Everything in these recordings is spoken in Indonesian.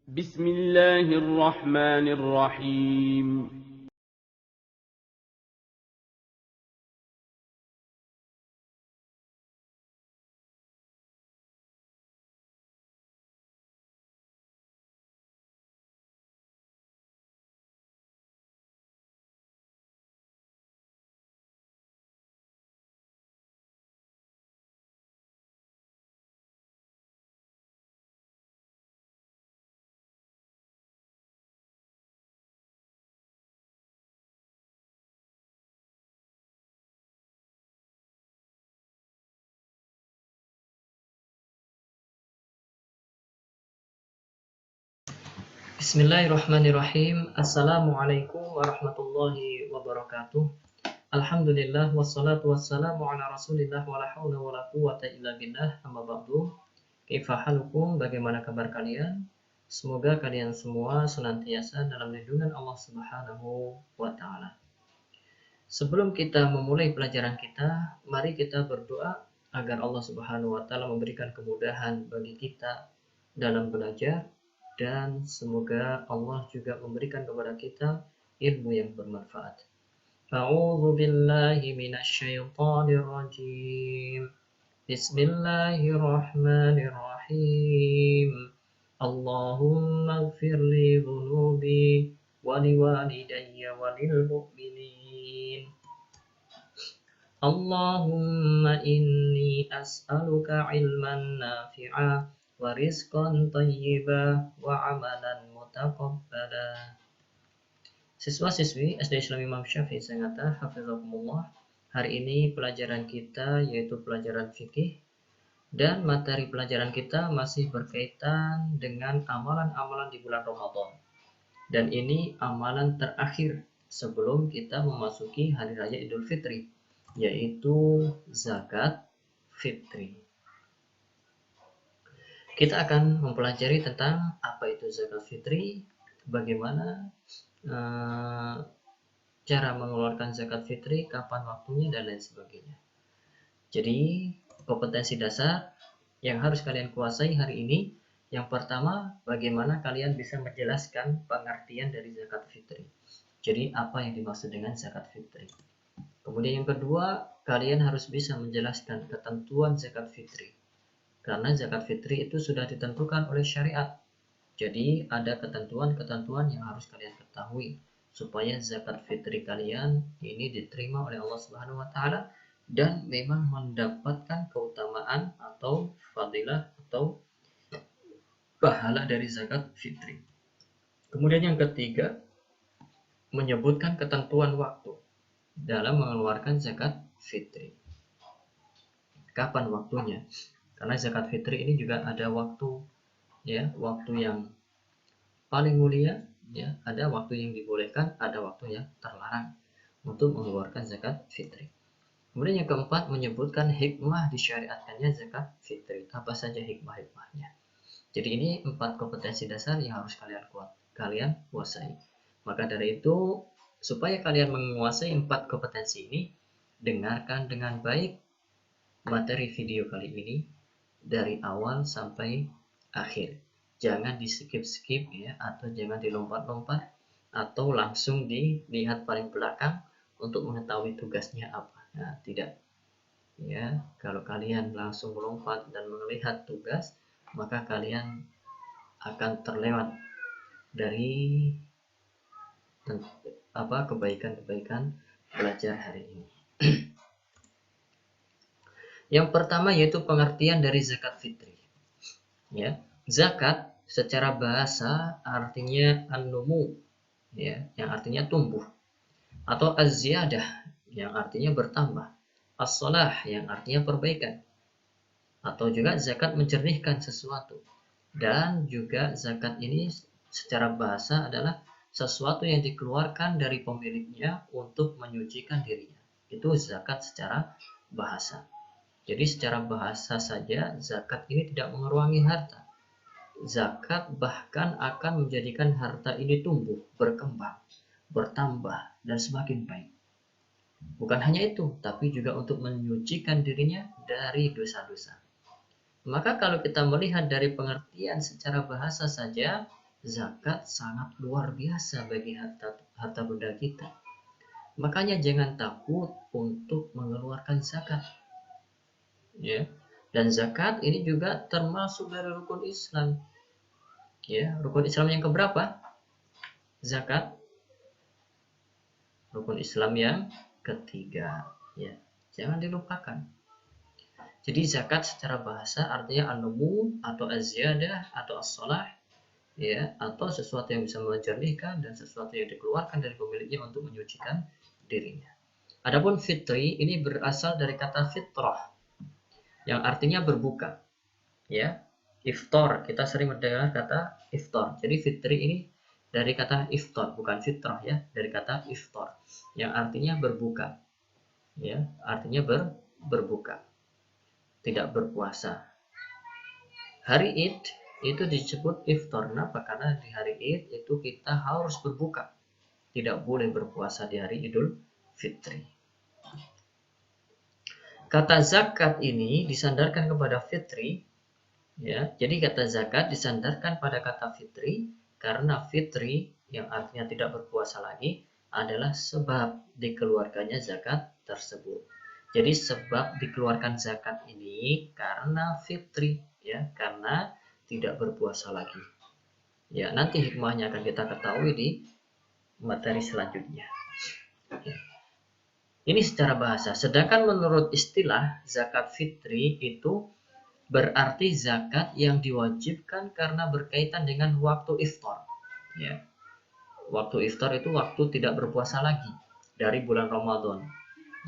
بسم الله الرحمن الرحيم. Bismillahirrahmanirrahim. Assalamualaikum warahmatullahi wabarakatuh. Alhamdulillah wassalatu wassalamu ala Rasulillah wala haula wala quwata illa billah. Amma ba'du. Kaifa halukum? Bagaimana kabar kalian? Semoga kalian semua senantiasa dalam lindungan Allah Subhanahu wa taala. Sebelum kita memulai pelajaran kita, mari kita berdoa agar Allah Subhanahu wa taala memberikan kemudahan bagi kita dalam belajar, dan semoga Allah juga memberikan kepada kita ilmu yang bermanfaat. A'udzu billahi minasyaitonir rajim. Bismillahirrahmanirrahim. Allahumma ighfir li dhunubi wa liwalidayya wa lil mu'minin. Allahumma inni as'aluka ilman nafi'a wa rizqan thayyiba wa amalan mutaqabbala. Siswa-siswi SD Islam Imam Syafi'i Sangatta, hafizakumullah. Hari ini pelajaran kita yaitu pelajaran fikih, dan materi pelajaran kita masih berkaitan dengan amalan-amalan di bulan Ramadan. Dan ini amalan terakhir sebelum kita memasuki hari raya Idul Fitri, yaitu zakat fitri. Kita akan mempelajari tentang apa itu zakat fitri, bagaimana cara mengeluarkan zakat fitri, kapan waktunya, dan lain sebagainya. Jadi, kompetensi dasar yang harus kalian kuasai hari ini, yang pertama, bagaimana kalian bisa menjelaskan pengertian dari zakat fitri. Jadi, apa yang dimaksud dengan zakat fitri? Kemudian yang kedua, kalian harus bisa menjelaskan ketentuan zakat fitri. Karena zakat fitri itu sudah ditentukan oleh syariat. Jadi ada ketentuan-ketentuan yang harus kalian ketahui supaya zakat fitri kalian ini diterima oleh Allah Subhanahu wa taala dan memang mendapatkan keutamaan atau fadilah atau pahala dari zakat fitri. Kemudian yang ketiga, menyebutkan ketentuan waktu dalam mengeluarkan zakat fitri. Kapan waktunya? Karena zakat fitri ini juga ada waktu, ya, waktu yang paling mulia, ya, ada waktu yang dibolehkan, ada waktu yang terlarang untuk mengeluarkan zakat fitri. Kemudian yang keempat, menyebutkan hikmah disyariatkannya zakat fitri. Apa saja hikmah-hikmahnya? Jadi ini 4 kompetensi dasar yang harus kalian kuasai. Maka dari itu, supaya kalian menguasai 4 kompetensi ini, dengarkan dengan baik materi video kali ini dari awal sampai akhir. Jangan di skip-skip, ya, atau jangan dilompat-lompat, atau langsung dilihat paling belakang untuk mengetahui tugasnya apa. Nah, tidak. Ya, kalau kalian langsung melompat dan melihat tugas, maka kalian akan terlewat dari kebaikan-kebaikan belajar hari ini. Yang pertama yaitu pengertian dari zakat fitri. Ya, zakat secara bahasa artinya an-numu, ya, yang artinya tumbuh, atau az-ziyadah yang artinya bertambah, as-salah yang artinya perbaikan, atau juga zakat menjernihkan sesuatu. Dan juga zakat ini secara bahasa adalah sesuatu yang dikeluarkan dari pemiliknya untuk menyucikan dirinya. Itu zakat secara bahasa. Jadi secara bahasa saja zakat ini tidak mengurangi harta. Zakat bahkan akan menjadikan harta ini tumbuh, berkembang, bertambah, dan semakin baik. Bukan hanya itu, tapi juga untuk menyucikan dirinya dari dosa-dosa. Maka kalau kita melihat dari pengertian secara bahasa saja, zakat sangat luar biasa bagi harta benda kita. Makanya jangan takut untuk mengeluarkan zakat. Ya. Dan zakat ini juga termasuk dari rukun Islam. Ya, rukun Islam yang keberapa? Zakat. Rukun Islam yang ketiga. Ya, jangan dilupakan. Jadi zakat secara bahasa artinya an-numu atau az-ziyadah atau as-shalah, ya, atau sesuatu yang bisa menjernihkan dan sesuatu yang dikeluarkan dari pemiliknya untuk menyucikan dirinya. Adapun fitri ini berasal dari kata fitrah yang artinya berbuka. Ya, iftar, kita sering mendengar kata iftar. Jadi fitri ini dari kata iftar, bukan fitrah ya, dari kata iftar yang artinya berbuka. Ya, artinya berbuka, tidak berpuasa. Hari Id itu disebut iftar. Kenapa? Karena di hari Id itu kita harus berbuka, tidak boleh berpuasa di hari Idul Fitri. Kata zakat ini disandarkan kepada fitri, ya. Jadi kata zakat disandarkan pada kata fitri karena fitri yang artinya tidak berpuasa lagi adalah sebab dikeluarkannya zakat tersebut. Jadi sebab dikeluarkan zakat ini karena fitri, ya, karena tidak berpuasa lagi. Ya, nanti hikmahnya akan kita ketahui di materi selanjutnya. Ya. Ini secara bahasa. Sedangkan menurut istilah zakat fitri itu berarti zakat yang diwajibkan karena berkaitan dengan waktu iftar. Ya. Waktu iftar itu waktu tidak berpuasa lagi dari bulan Ramadan,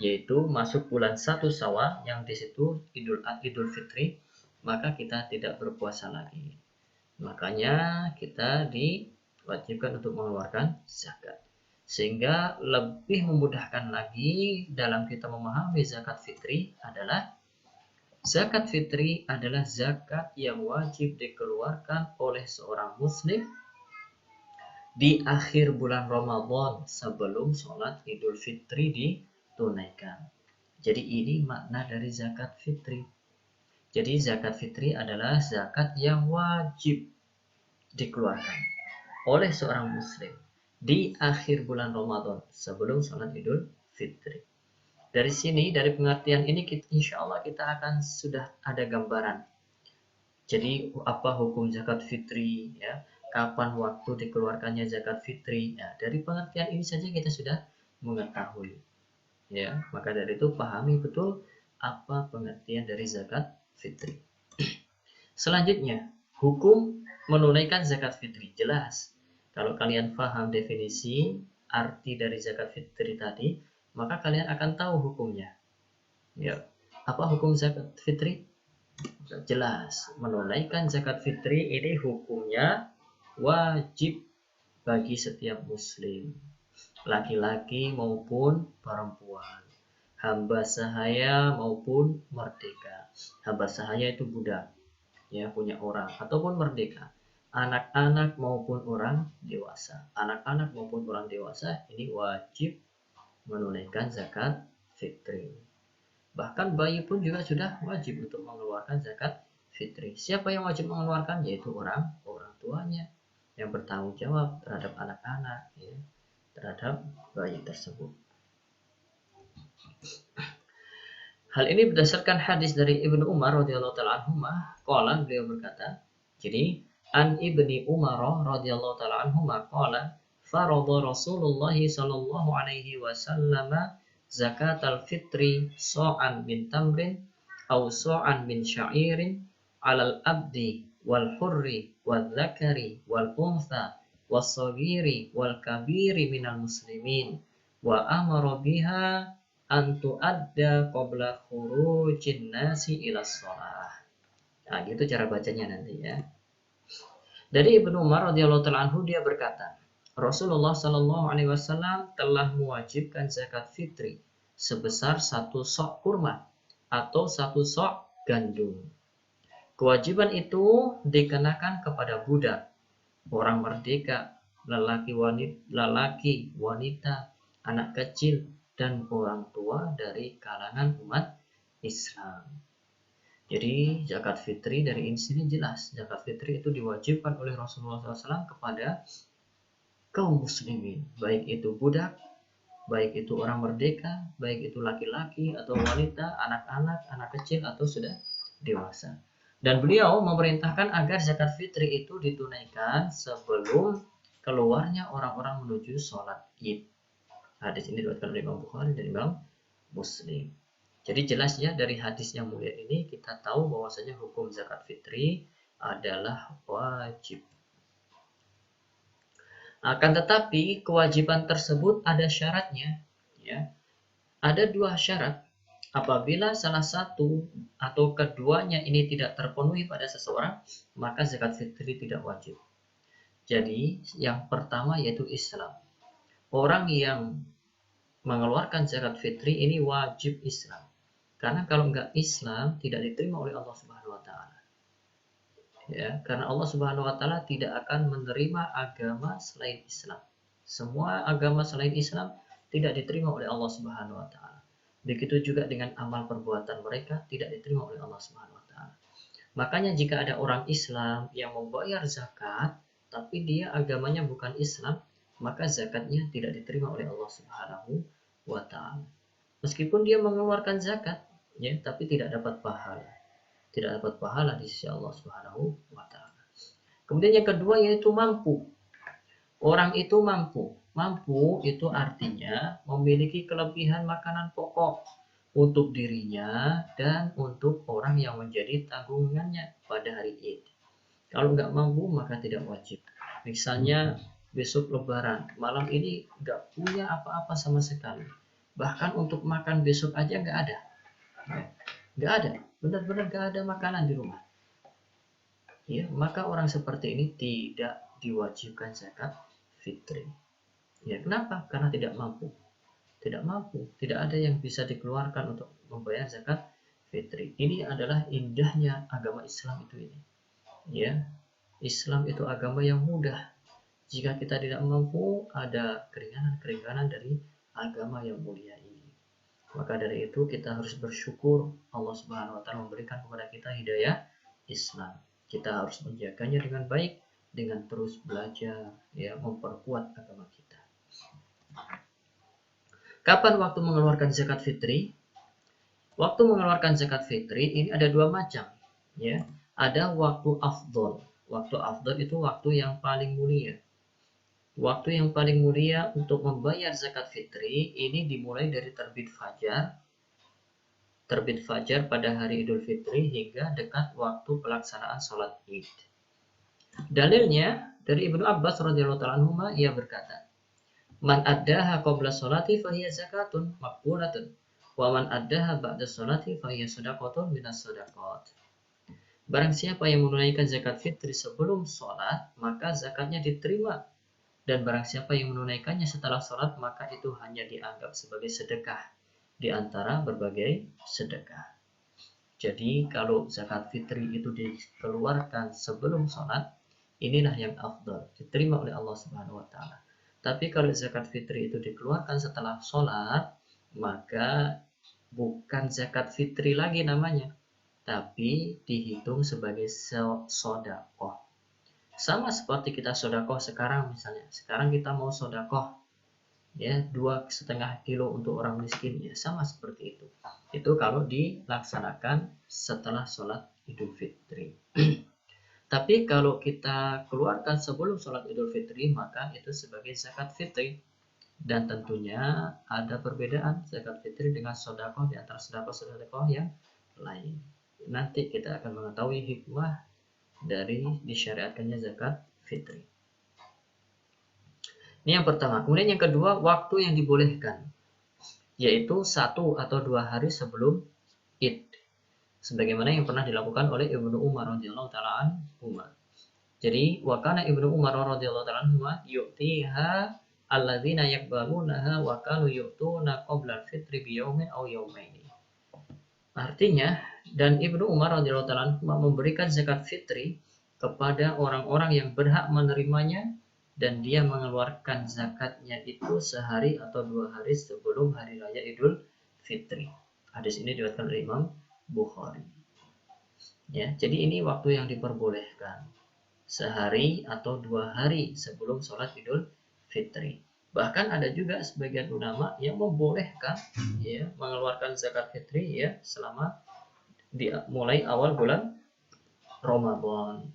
yaitu masuk bulan 1 Syawal yang di situ Idul Fitri, maka kita tidak berpuasa lagi. Makanya kita diwajibkan untuk mengeluarkan zakat. Sehingga lebih memudahkan lagi dalam kita memahami zakat fitri adalah zakat fitri adalah zakat yang wajib dikeluarkan oleh seorang muslim di akhir bulan Ramadan sebelum sholat Idul Fitri ditunaikan. Jadi ini makna dari zakat fitri. Jadi zakat fitri adalah zakat yang wajib dikeluarkan oleh seorang muslim di akhir bulan Ramadan sebelum sholat Idul Fitri. Dari sini, dari pengertian ini, insya Allah kita akan sudah ada gambaran. Jadi apa hukum zakat fitri, ya, kapan waktu dikeluarkannya zakat fitri. Ya, dari pengertian ini saja kita sudah mengetahui. Ya, maka dari itu pahami betul apa pengertian dari zakat fitri. Selanjutnya, hukum menunaikan zakat fitri. Jelas. Kalau kalian paham definisi arti dari zakat fitri tadi, maka kalian akan tahu hukumnya. Ya, apa hukum zakat fitri? Jelas, menunaikan zakat fitri ini hukumnya wajib bagi setiap muslim, laki-laki maupun perempuan, hamba sahaya maupun merdeka. Hamba sahaya itu budak, ya, punya orang, ataupun merdeka. Anak-anak maupun orang dewasa. Anak-anak maupun orang dewasa ini wajib menunaikan zakat fitri. Bahkan bayi pun juga sudah wajib untuk mengeluarkan zakat fitri. Siapa yang wajib mengeluarkan? Yaitu orang tuanya yang bertanggung jawab terhadap anak-anak, ya, terhadap bayi tersebut. Hal ini berdasarkan hadis dari Ibnu Umar radhiyallahu taala anhuma, qala, beliau berkata, jadi an Ibni Umar radhiyallahu taala anhuma qala farada Rasulullah sallallahu alaihi wasallam zakat al-fitri so'an min tamrin aw so'an min sya'irin alal abdi wal hurri wal zakari wal untha was sagiri wal kabiri minal muslimin wa amara biha an tu'adda qabla khurujin nasi ila shalah. Nah, gitu cara bacanya nanti, ya. Dari Ibnu Umar radhiyallahu ta'ala anhu, dia berkata, Rasulullah sallallahu alaihi wasallam telah mewajibkan zakat fitri sebesar 1 sok kurma atau 1 sok gandum. Kewajiban itu dikenakan kepada budak, orang merdeka, lelaki wanita, anak kecil, dan orang tua dari kalangan umat Islam. Jadi zakat fitri dari sini jelas, zakat fitri itu diwajibkan oleh Rasulullah SAW kepada kaum muslimin, baik itu budak, baik itu orang merdeka, baik itu laki-laki atau wanita, anak-anak, anak kecil atau sudah dewasa. Dan beliau memerintahkan agar zakat fitri itu ditunaikan sebelum keluarnya orang-orang menuju sholat id. Hadis ini diriwayatkan oleh Imam Bukhari dan Imam Muslim. Jadi jelas ya, dari hadis yang mulia ini kita tahu bahwasanya hukum zakat fitri adalah wajib. Akan tetapi kewajiban tersebut ada syaratnya, ya. Ada dua syarat. Apabila salah satu atau keduanya ini tidak terpenuhi pada seseorang, maka zakat fitri tidak wajib. Jadi yang pertama yaitu Islam. Orang yang mengeluarkan zakat fitri ini wajib Islam. Karena kalau enggak Islam tidak diterima oleh Allah Subhanahu wa taala. Ya, karena Allah Subhanahu wa taala tidak akan menerima agama selain Islam. Semua agama selain Islam tidak diterima oleh Allah Subhanahu wa taala. Begitu juga dengan amal perbuatan mereka tidak diterima oleh Allah Subhanahu wa taala. Makanya jika ada orang Islam yang membayar zakat tapi dia agamanya bukan Islam, maka zakatnya tidak diterima oleh Allah Subhanahu wa taala. Meskipun dia mengeluarkan zakat, ya, tapi tidak dapat pahala. Tidak dapat pahala di sisi Allah Subhanahu wa taala. Kemudian yang kedua yaitu mampu. Orang itu mampu. Mampu itu artinya memiliki kelebihan makanan pokok untuk dirinya dan untuk orang yang menjadi tanggungannya pada hari Id. Kalau nggak mampu maka tidak wajib. Misalnya besok Lebaran, malam ini nggak punya apa-apa sama sekali. Bahkan untuk makan besok aja nggak ada. Nggak ada. Benar-benar nggak ada makanan di rumah. Ya, maka orang seperti ini tidak diwajibkan zakat fitri. Ya, kenapa? Karena tidak mampu. Tidak mampu, tidak ada yang bisa dikeluarkan untuk membayar zakat fitri. Ini adalah indahnya agama Islam itu ini. Ya, Islam itu agama yang mudah. Jika kita tidak mampu, ada keringanan-keringanan dari agama yang mulia ini. Maka dari itu kita harus bersyukur Allah Subhanahu wa taala memberikan kepada kita hidayah Islam. Kita harus menjaganya dengan baik dengan terus belajar, ya, memperkuat agama kita. Kapan waktu mengeluarkan zakat fitri? Waktu mengeluarkan zakat fitri ini ada dua macam, ya. Ada waktu afdol. Waktu afdol itu waktu yang paling mulia. Waktu yang paling mulia untuk membayar zakat fitri ini dimulai dari terbit fajar pada hari Idul Fitri hingga dekat waktu pelaksanaan sholat Id. Dalilnya dari Ibnu Abbas radhiyallahu ta'ala anhu, ia berkata, "Man addaha qabla sholati fahiya zakatun maqbulatun, wa man addaha ba'da sholati fahiya shadaqatun minas shadaqat." Barang siapa yang menunaikan zakat fitri sebelum sholat, maka zakatnya diterima. Dan barang siapa yang menunaikannya setelah sholat, maka itu hanya dianggap sebagai sedekah di antara berbagai sedekah. Jadi kalau zakat fitri itu dikeluarkan sebelum sholat, inilah yang afdal, diterima oleh Allah Subhanahu wa taala. Tapi kalau zakat fitri itu dikeluarkan setelah sholat, maka bukan zakat fitri lagi namanya, tapi dihitung sebagai sedekah. Sama seperti kita sedekah sekarang misalnya. Sekarang kita mau sedekah, ya, 2,5 kilo untuk orang miskin, ya, sama seperti itu. Itu kalau dilaksanakan setelah sholat Idul Fitri. Tapi kalau kita keluarkan sebelum sholat Idul Fitri, maka itu sebagai zakat fitri. Dan tentunya ada perbedaan zakat fitri dengan sedekah di antara sedekah yang lain. Nanti kita akan mengetahui hikmah dari disyariatkannya zakat fitri. Ini yang pertama. Kemudian yang kedua, waktu yang dibolehkan, yaitu 1 atau 2 hari sebelum Id, sebagaimana yang pernah dilakukan oleh Ibnu Umar radhiyallahu taala anhu. Jadi, wa kana Ibnu Umar radhiyallahu taala anhu yu'tiha alladzina yaqbalunaha wa kanu yu'tuna qabla al-fitri bi yaumin aw yaumaini. Artinya, dan Ibnu Umar radhiyallahu taala memberikan zakat fitri kepada orang-orang yang berhak menerimanya, dan dia mengeluarkan zakatnya itu sehari atau 2 hari sebelum hari raya Idul Fitri. Hadis ini diriwayatkan oleh Imam Bukhari. Ya, jadi ini waktu yang diperbolehkan, sehari atau 2 hari sebelum sholat Idul Fitri. Bahkan ada juga sebagian ulama yang membolehkan ya mengeluarkan zakat fitri ya selama mulai awal bulan Ramadan.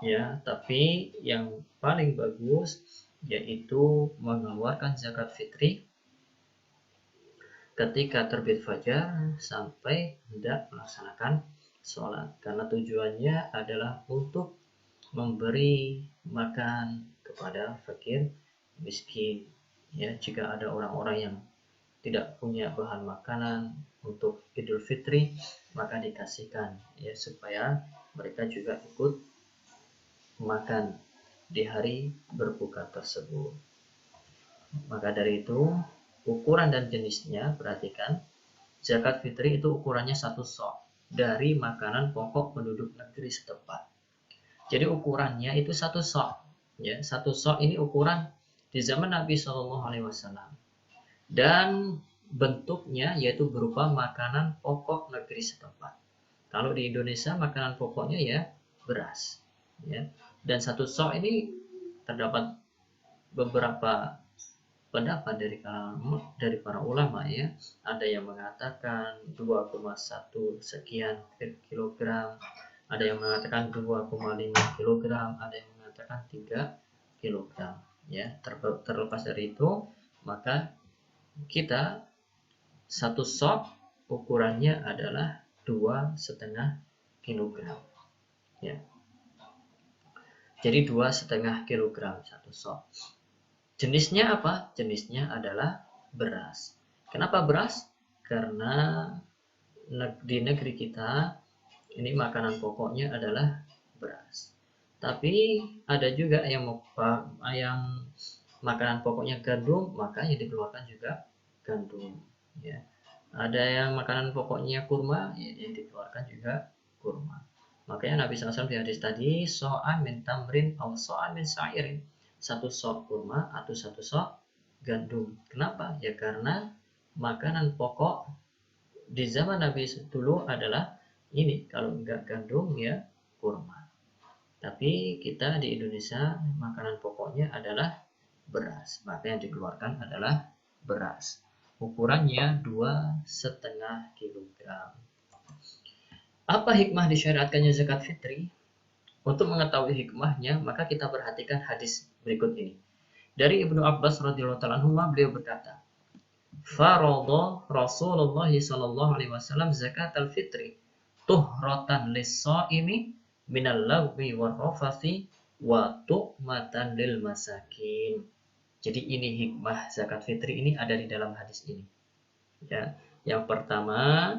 Ya, tapi yang paling bagus yaitu mengeluarkan zakat fitri ketika terbit fajar sampai hendak melaksanakan sholat, karena tujuannya adalah untuk memberi makan kepada fakir miskin. Ya, jika ada orang-orang yang tidak punya bahan makanan untuk Idul Fitri, maka dikasihkan ya supaya mereka juga ikut makan di hari berbuka tersebut. Maka dari itu, ukuran dan jenisnya perhatikan. Zakat fitri itu ukurannya 1 sok dari makanan pokok penduduk negeri setempat. Jadi ukurannya itu 1 sok. Ya, 1 sok ini ukuran di zaman Nabi SAW. Dan bentuknya yaitu berupa makanan pokok negeri setempat. Kalau di Indonesia makanan pokoknya ya beras. Ya. Dan 1 sok ini terdapat beberapa pendapat dari para ulama ya. Ada yang mengatakan 2,1 sekian kilogram, ada yang mengatakan 2,5 kilogram, ada yang mengatakan 3 kilogram ya. Terlepas dari itu, maka kita 1 sok ukurannya adalah 2,5 kilogram ya. Jadi 2,5 kilogram 1 sok. Jenisnya apa? Jenisnya adalah beras. Kenapa beras? Karena di negeri kita ini makanan pokoknya adalah beras. Tapi ada juga yang makanan pokoknya gandum, maka yang dikeluarkan juga gandum. Ya. Ada yang makanan pokoknya kurma, yang dikeluarkan juga kurma. Makanya Nabi SAW di hadis tadi, so'an min tamrin atau so'an min sa'irin. 1 sok kurma atau 1 sok gandum. Kenapa? Ya karena makanan pokok di zaman Nabi dulu adalah ini, kalau enggak gandum ya kurma. Tapi kita di Indonesia makanan pokoknya adalah beras, maka yang dikeluarkan adalah beras. Ukurannya 2,5 kilogram. Apa hikmah disyariatkannya zakat fitri? Untuk mengetahui hikmahnya, maka kita perhatikan hadis berikut ini. Dari Ibnu Abbas radhiyallahu ta'ala anhu, beliau berkata, "Faradha Rasulullah sallallahu alaihi wasallam zakatal fitri tuhratan lis-shaimi minal lagwi war rafathi wa tu'matan lil masakin." Jadi ini hikmah zakat fitri ini ada di dalam hadis ini. Ya, yang pertama,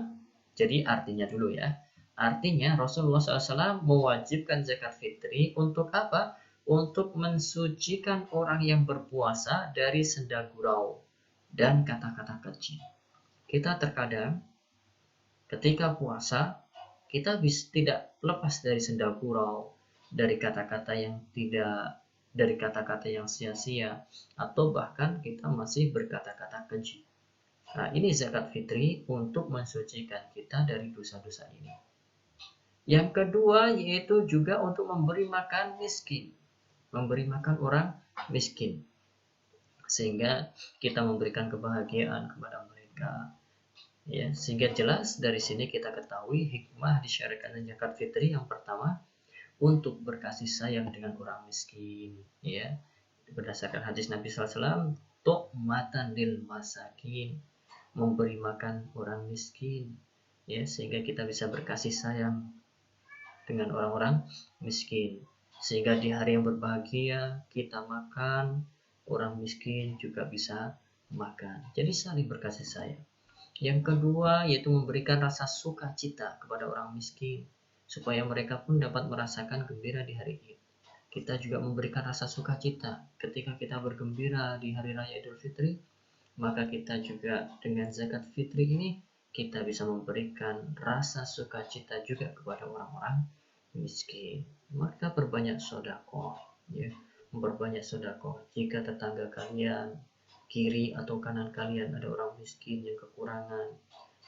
jadi artinya dulu ya. Artinya Rasulullah SAW mewajibkan zakat fitri untuk apa? Untuk mensucikan orang yang berpuasa dari senda gurau dan kata-kata keji. Kita terkadang ketika puasa, kita tidak lepas dari senda gurau, dari kata-kata yang sia-sia, atau bahkan kita masih berkata-kata keji. Nah, ini zakat fitri untuk mensucikan kita dari dosa-dosa ini. Yang kedua yaitu juga untuk memberi makan miskin, memberi makan orang miskin, sehingga kita memberikan kebahagiaan kepada mereka. Ya, sehingga jelas dari sini kita ketahui hikmah disyariatkannya zakat fitri yang pertama untuk berkasih sayang dengan orang miskin. Ya, berdasarkan hadis Nabi SAW, tu'matan lil masakin, memberi makan orang miskin. Ya, sehingga kita bisa berkasih sayang dengan orang-orang miskin, sehingga di hari yang berbahagia kita makan, orang miskin juga bisa makan. Jadi saling berkasih sayang. Yang kedua yaitu memberikan rasa sukacita kepada orang miskin, supaya mereka pun dapat merasakan gembira di hari Id. Kita juga memberikan rasa sukacita ketika kita bergembira di hari raya Idul Fitri, maka kita juga dengan zakat fitri ini kita bisa memberikan rasa sukacita juga kepada orang-orang miskin. Maka perbanyak sedekah, ya, memperbanyak sedekah. Jika tetangga kalian kiri atau kanan kalian ada orang miskin yang kekurangan,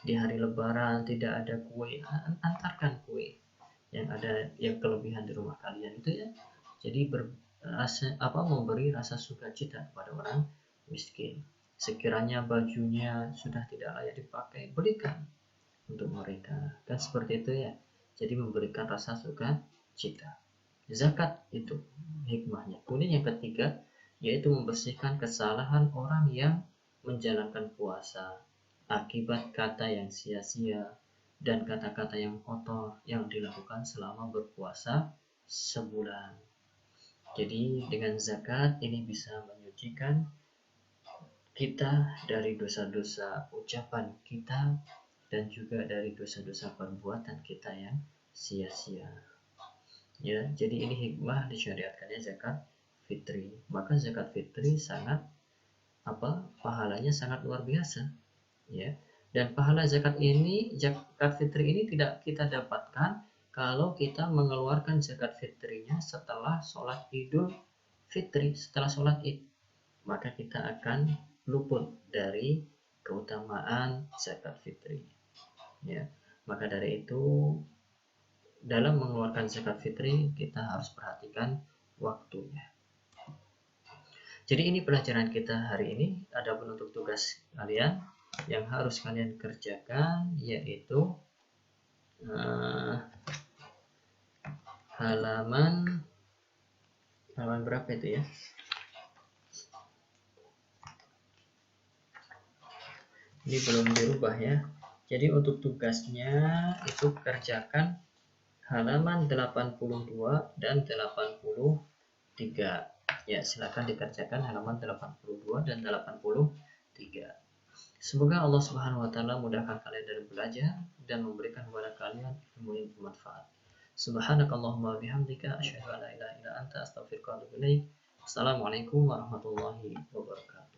di hari Lebaran tidak ada kue, antarkan kue. yang kelebihan di rumah kalian itu ya. Jadi memberi rasa sukacita kepada orang miskin. Sekiranya bajunya sudah tidak layak dipakai, belikan untuk mereka. Kan seperti itu ya. Jadi memberikan rasa sukacita. Zakat itu hikmahnya. Kemudian yang ketiga yaitu membersihkan kesalahan orang yang menjalankan puasa akibat kata yang sia-sia dan kata-kata yang kotor yang dilakukan selama berpuasa sebulan. Jadi dengan zakat ini bisa menyucikan kita dari dosa-dosa ucapan kita dan juga dari dosa-dosa perbuatan kita yang sia-sia. Ya, jadi ini hikmah disyariatkannya zakat fitri. Maka zakat fitri sangat pahalanya sangat luar biasa, ya. Dan pahala zakat fitri ini tidak kita dapatkan kalau kita mengeluarkan zakat fitrinya setelah sholat Idul Fitri, setelah sholat Id, maka kita akan luput dari keutamaan zakat fitri, ya. Maka dari itu dalam mengeluarkan zakat fitri kita harus perhatikan waktunya. Jadi ini pelajaran kita hari ini. Adapun untuk tugas kalian yang harus kalian kerjakan yaitu halaman berapa itu ya? Ini belum dirubah ya. Jadi untuk tugasnya itu kerjakan halaman 82 dan 83. Ya, silakan dikerjakan halaman 82 dan 83. Semoga Allah Subhanahu wa taala mudahkan kalian dalam belajar dan memberikan kepada kalian ilmu yang bermanfaat. Subhanakallahumma bihamdika asyhadu an la ilaha illa anta astaghfiruka wa atubu ilaik. Assalamualaikum warahmatullahi wabarakatuh.